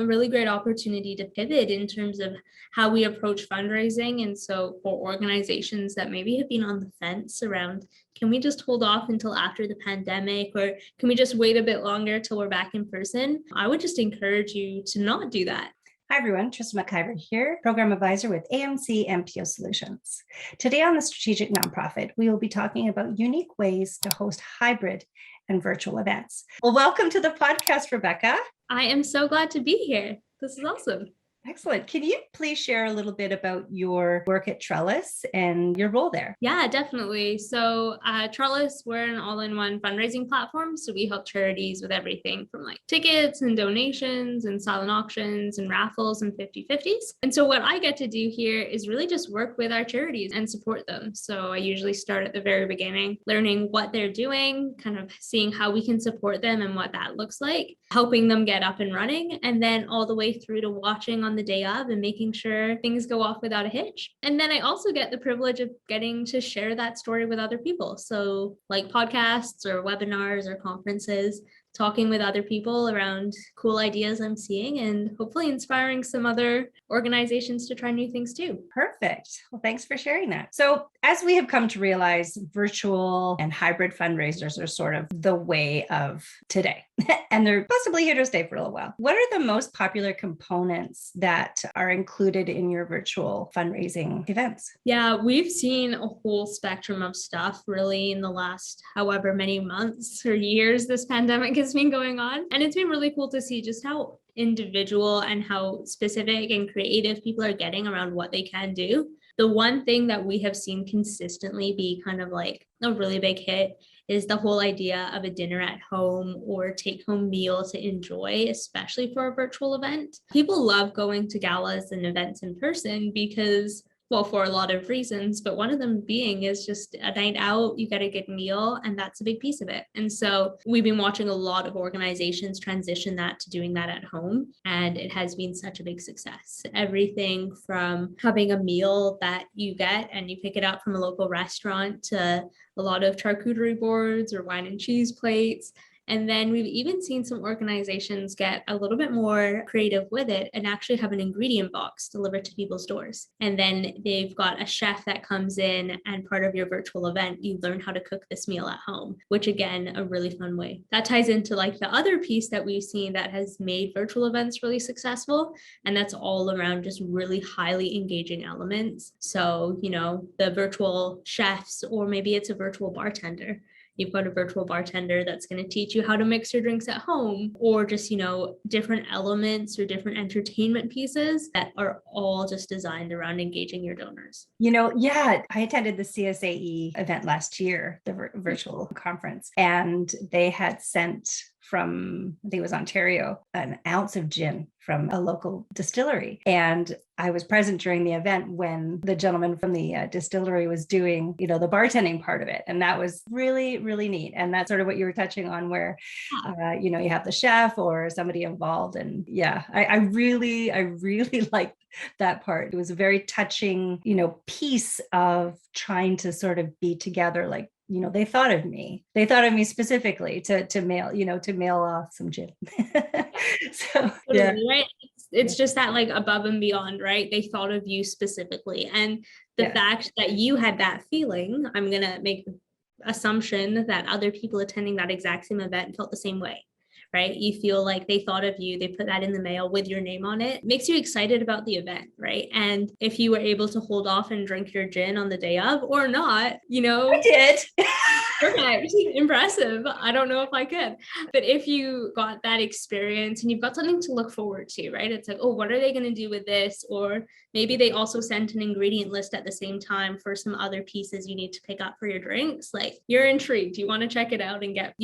a really great opportunity to pivot in terms of how we approach fundraising. And so for organizations that maybe have been on the fence around, can we just hold off until after the pandemic, or can we just wait a bit longer till we're back in person? I would just encourage you to not do that. Hi everyone, Trista here, Program Advisor with AMC NPO Solutions. Today on the Strategic Nonprofit, we will be talking about unique ways to host hybrid and virtual events. Well, welcome to the podcast, Rebecca. I am so glad to be here. This is awesome. Excellent. Can you please share a little bit about your work at Trellis and your role there? Yeah, definitely. So Trellis, we're an all-in-one fundraising platform. So we help charities with everything from like tickets and donations and silent auctions and raffles and 50/50s. And so what I get to do here is really just work with our charities and support them. So I usually start at the very beginning, learning what they're doing, kind of seeing how we can support them and what that looks like, helping them get up and running, and then all the way through to watching on the day of and making sure things go off without a hitch. And then I also get the privilege of getting to share that story with other people. So like podcasts or webinars or conferences, talking with other people around cool ideas I'm seeing and hopefully inspiring some other organizations to try new things too. Perfect. Well, thanks for sharing that. So as we have come to realize, virtual and hybrid fundraisers are sort of the way of today, and they're possibly here to stay for a little while. What are the most popular components that are included in your virtual fundraising events? Yeah, we've seen a whole spectrum of stuff really in the last however many months or years this pandemic has been going on. And it's been really cool to see just how individual and how specific and creative people are getting around what they can do. The one thing that we have seen consistently be kind of like a really big hit is the whole idea of a dinner at home or take-home meal to enjoy, especially for a virtual event. People love going to galas and events in person because, well, for a lot of reasons, but one of them being is just a night out, you get a good meal, and that's a big piece of it. And so we've been watching a lot of organizations transition that to doing that at home, and it has been such a big success. Everything from having a meal that you get and you pick it up from a local restaurant to a lot of charcuterie boards or wine and cheese plates. And then we've even seen some organizations get a little bit more creative with it and actually have an ingredient box delivered to people's doors. And then they've got a chef that comes in, and part of your virtual event, you learn how to cook this meal at home, which again, a really fun way. That ties into like the other piece that we've seen that has made virtual events really successful. And that's all around just really highly engaging elements. So, the virtual chefs, or maybe it's a virtual bartender. You've got a virtual bartender that's going to teach you how to mix your drinks at home, or just, different elements or different entertainment pieces that are all just designed around engaging your donors. I attended the CSAE event last year, the virtual conference, and they had sent from, I think it was Ontario, an ounce of gin from a local distillery. And I was present during the event when the gentleman from the distillery was doing, the bartending part of it. And that was really, really neat. And that's sort of what you were touching on, where, you have the chef or somebody involved. And yeah, I really liked that part. It was a very touching, piece of trying to sort of be together, like, they thought of me specifically to mail off some gin. So yeah. Right. It's just that like above and beyond, right? They thought of you specifically. And the fact that you had that feeling, I'm going to make the assumption that other people attending that exact same event felt the same way. Right? You feel like they thought of you, they put that in the mail with your name on it. Makes you excited about the event, right? And if you were able to hold off and drink your gin on the day of or not, I did. Perfect. Impressive. I don't know if I could. But if you got that experience and you've got something to look forward to, right? It's like, oh, what are they going to do with this? Or maybe they also sent an ingredient list at the same time for some other pieces you need to pick up for your drinks. Like, you're intrigued. You want to check it out and get,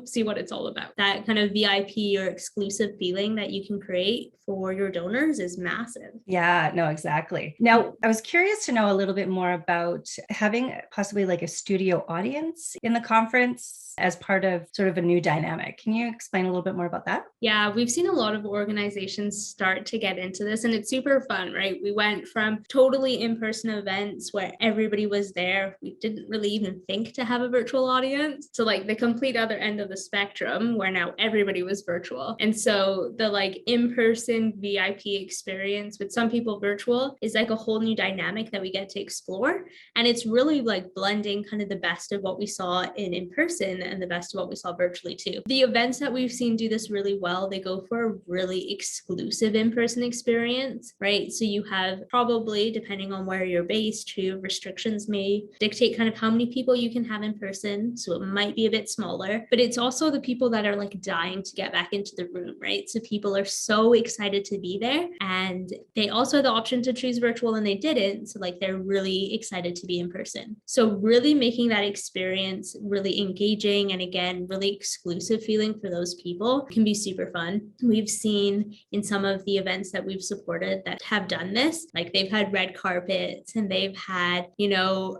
see what it's all about. That kind of VIP or exclusive feeling that you can create for your donors is massive. Yeah, no, exactly. Now, I was curious to know a little bit more about having possibly like a studio audience in in the conference as part of sort of a new dynamic. Can you explain a little bit more about that? Yeah, we've seen a lot of organizations start to get into this, and it's super fun, right? We went from totally in-person events where everybody was there. We didn't really even think to have a virtual audience, to like the complete other end of the spectrum where now everybody was virtual. And so the like in-person VIP experience with some people virtual is like a whole new dynamic that we get to explore. And it's really like blending kind of the best of what we saw in-person and the best of what we saw virtually too. The events that we've seen do this really well, they go for a really exclusive in-person experience, right? So you have probably, depending on where you're based, too, restrictions may dictate kind of how many people you can have in person. So it might be a bit smaller, but it's also the people that are like dying to get back into the room, right? So people are so excited to be there, and they also had the option to choose virtual and they didn't. So like they're really excited to be in person. So really making that experience really engaging and again, really exclusive feeling for those people can be super fun. We've seen in some of the events that we've supported that have done this, like they've had red carpets and they've had,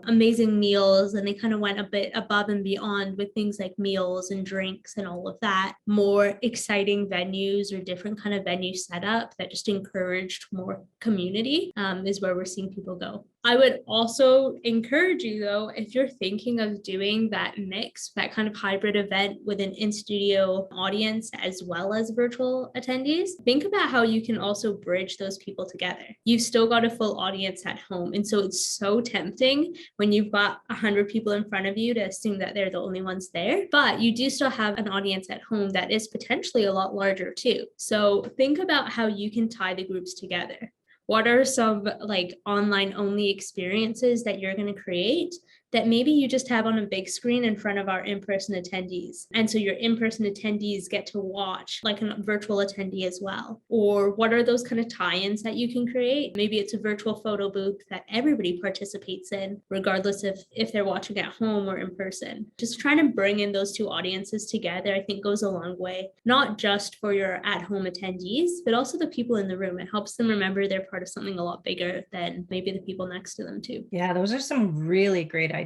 amazing meals, and they kind of went a bit above and beyond with things like meals and drinks and all of that. More exciting venues or different kind of venue setup that just encouraged more community is where we're seeing people go. I would also encourage you though, if you're thinking of doing that mix, that kind of hybrid event with an in-studio audience as well as virtual attendees, think about how you can also bridge those people together. You've still got a full audience at home. And so it's so tempting when you've got 100 people in front of you to assume that they're the only ones there, but you do still have an audience at home that is potentially a lot larger too. So think about how you can tie the groups together. What are some like online only experiences that you're going to create that maybe you just have on a big screen in front of our in-person attendees? And so your in-person attendees get to watch like a virtual attendee as well. Or what are those kind of tie-ins that you can create? Maybe it's a virtual photo booth that everybody participates in, regardless of if they're watching at home or in person. Just trying to bring in those two audiences together, I think goes a long way, not just for your at-home attendees, but also the people in the room. It helps them remember they're part of something a lot bigger than maybe the people next to them too. Yeah, those are some really great ideas.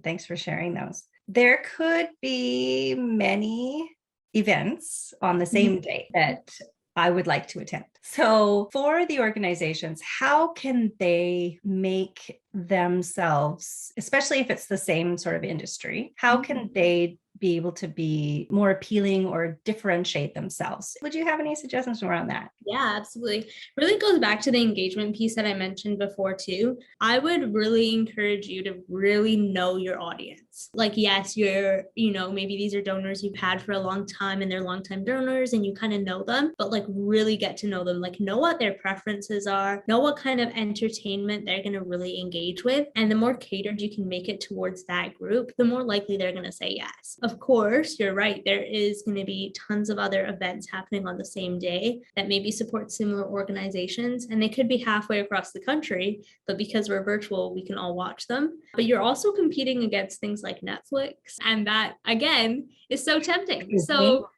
Thanks for sharing those. There could be many events on the same day that I would like to attend. So for the organizations, how can they make themselves, especially if it's the same sort of industry, how can they be able to be more appealing or differentiate themselves? Would you have any suggestions around that? Yeah, absolutely. Really goes back to the engagement piece that I mentioned before too. I would really encourage you to really know your audience. Like, yes, maybe these are donors you've had for a long time and they're longtime donors and you kind of know them, but like really get to know them, like know what their preferences are, know what kind of entertainment they're going to really engage with. And the more catered you can make it towards that group, the more likely they're going to say yes. Of course, you're right. There is going to be tons of other events happening on the same day that maybe support similar organizations, and they could be halfway across the country, but because we're virtual, we can all watch them. But you're also competing against things like Netflix, and that again is so tempting. So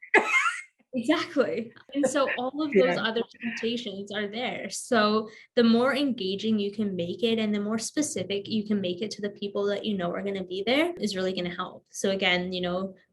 exactly. And so all of those other temptations are there. So the more engaging you can make it and the more specific you can make it to the people that you know are going to be there is really going to help. So again,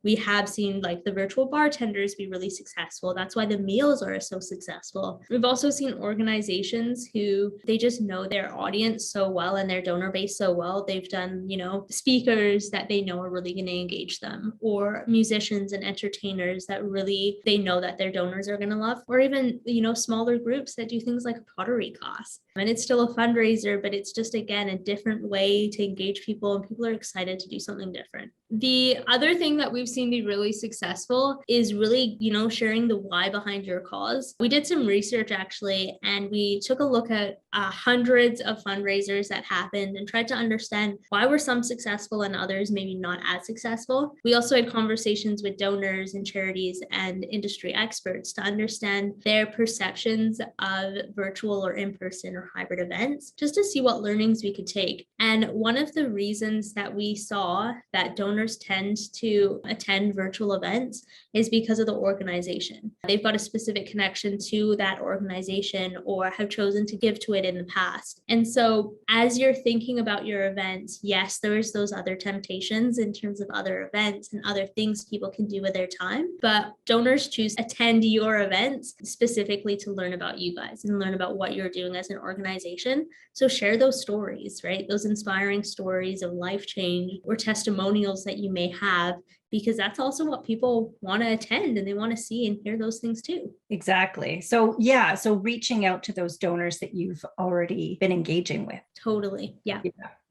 we have seen like the virtual bartenders be really successful. That's why the meals are so successful. We've also seen organizations who they just know their audience so well and their donor base so well. They've done, speakers that they know are really going to engage them, or musicians and entertainers that really they know that their donors are going to love, or even, smaller groups that do things like a pottery class. And it's still a fundraiser, but it's just, again, a different way to engage people, and people are excited to do something different. The other thing that we've seen be really successful is really, sharing the why behind your cause. We did some research actually, and we took a look at hundreds of fundraisers that happened and tried to understand why were some successful and others maybe not as successful. We also had conversations with donors and charities and industry industry experts to understand their perceptions of virtual or in-person or hybrid events, just to see what learnings we could take. And one of the reasons that we saw that donors tend to attend virtual events is because of the organization. They've got a specific connection to that organization or have chosen to give to it in the past. And so as you're thinking about your events, yes, there's those other temptations in terms of other events and other things people can do with their time, but donors choose to attend your events specifically to learn about you guys and learn about what you're doing as an organization. So share those stories, right? Those inspiring stories of life change or testimonials that you may have, because that's also what people want to attend and they want to see and hear those things too. Exactly. So yeah, so reaching out to those donors that you've already been engaging with. Totally. Yeah.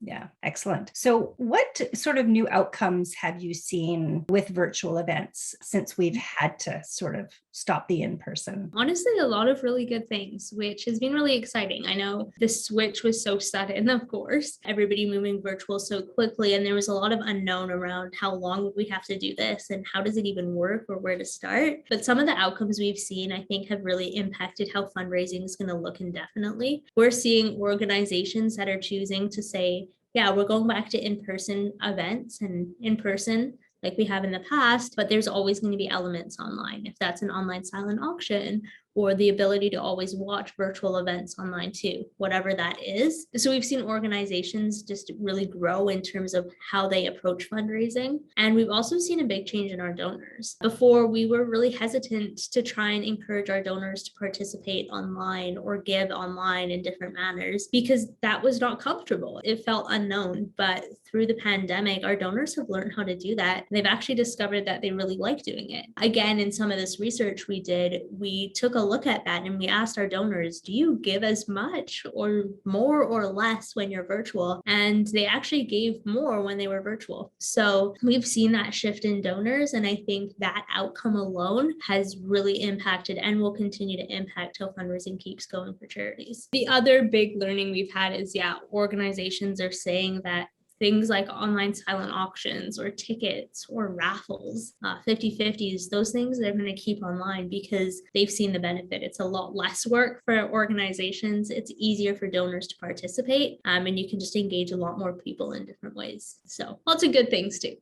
Yeah. Excellent. So what sort of new outcomes have you seen with virtual events since we've had to sort of stop the in-person? Honestly, a lot of really good things, which has been really exciting. I know the switch was so sudden, of course, everybody moving virtual so quickly. And there was a lot of unknown around how long would we have to do this and how does it even work or where to start. But some of the outcomes we've seen, I think, have really impacted how fundraising is going to look indefinitely. We're seeing organizations that are choosing to say, yeah, we're going back to in-person events and in-person like we have in the past, but there's always going to be elements online. If that's an online silent auction or the ability to always watch virtual events online too, whatever that is. So we've seen organizations just really grow in terms of how they approach fundraising. And we've also seen a big change in our donors. Before, we were really hesitant to try and encourage our donors to participate online or give online in different manners because that was not comfortable. It felt unknown, but through the pandemic, our donors have learned how to do that. They've actually discovered that they really like doing it. Again, in some of this research we did, we took a look at that and we asked our donors, do you give as much or more or less when you're virtual? And they actually gave more when they were virtual. So we've seen that shift in donors. And I think that outcome alone has really impacted and will continue to impact how fundraising keeps going for charities. The other big learning we've had is, organizations are saying that things like online silent auctions or tickets or raffles, 50/50s, those things they're going to keep online because they've seen the benefit. It's a lot less work for organizations. It's easier for donors to participate, and you can just engage a lot more people in different ways. So lots of good things too.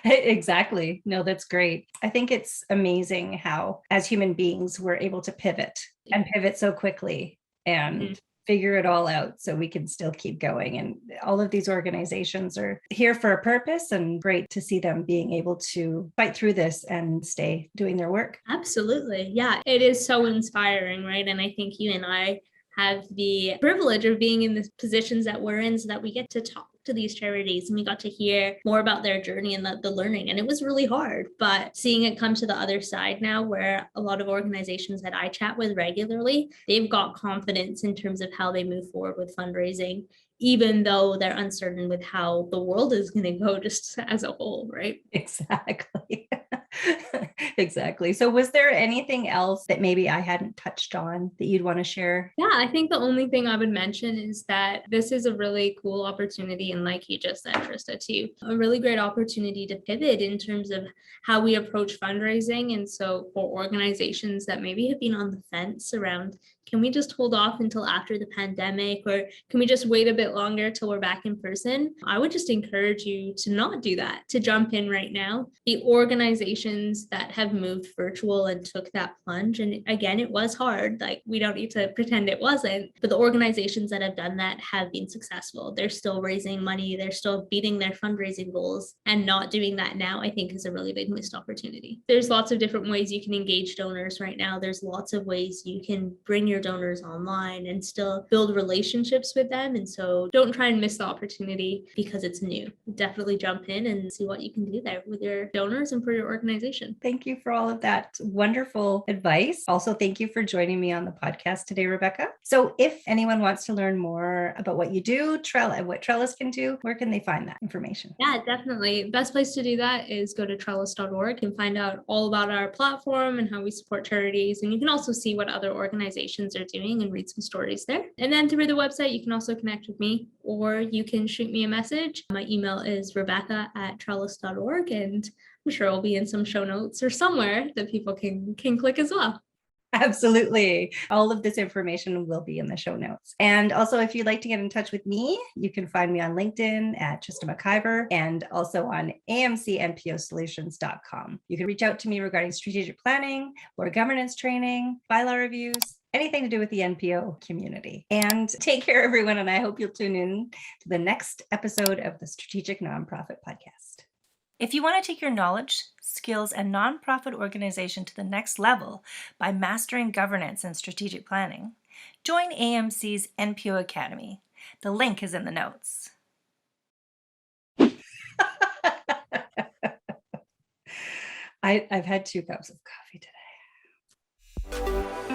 Exactly. No, that's great. I think it's amazing how, as human beings, we're able to pivot so quickly and figure it all out so we can still keep going. And all of these organizations are here for a purpose, and great to see them being able to fight through this and stay doing their work. Absolutely. Yeah, it is so inspiring, right? And I think you and I have the privilege of being in the positions that we're in so that we get to talk to these charities and we got to hear more about their journey and the learning. And it was really hard, but seeing it come to the other side now, where a lot of organizations that I chat with regularly, they've got confidence in terms of how they move forward with fundraising, even though they're uncertain with how the world is going to go just as a whole, right? Exactly. Exactly. So was there anything else that maybe I hadn't touched on that you'd want to share? Yeah, I think the only thing I would mention is that this is a really cool opportunity. And like you just said, Trista, too, a really great opportunity to pivot in terms of how we approach fundraising. And so for organizations that maybe have been on the fence around, can we just hold off until after the pandemic, or can we just wait a bit longer till we're back in person? I would just encourage you to not do that, to jump in right now. The organizations that have moved virtual and took that plunge, and again, it was hard, like we don't need to pretend it wasn't, but the organizations that have done that have been successful. They're still raising money, they're still beating their fundraising goals, and not doing that now, I think, is a really big missed opportunity. There's lots of different ways you can engage donors right now. There's lots of ways you can bring your donors online and still build relationships with them. And so don't try and miss the opportunity because it's new. Definitely jump in and see what you can do there with your donors and for your organization. Thank you for all of that wonderful advice. Also, thank you for joining me on the podcast today, Rebecca. So if anyone wants to learn more about what you do, what Trellis can do, where can they find that information? Yeah, definitely. Best place to do that is go to trellis.org and find out all about our platform and how we support charities. And you can also see what other organizations are doing and read some stories there. And then through the website, you can also connect with me, or you can shoot me a message. My email is rebecca@trellis.org, and I'm sure it'll be in some show notes or somewhere that people can click as well. Absolutely. All of this information will be in the show notes. And also, if you'd like to get in touch with me, you can find me on LinkedIn at Trista McIver and also on AMC NPO Solutions.com. You can reach out to me regarding strategic planning, board governance training, bylaw reviews, anything to do with the NPO community. And take care, everyone. And I hope you'll tune in to the next episode of the Strategic Nonprofit Podcast. If you want to take your knowledge, skills, and nonprofit organization to the next level by mastering governance and strategic planning, join AMC's NPO Academy. The link is in the notes. I've had 2 cups of coffee today.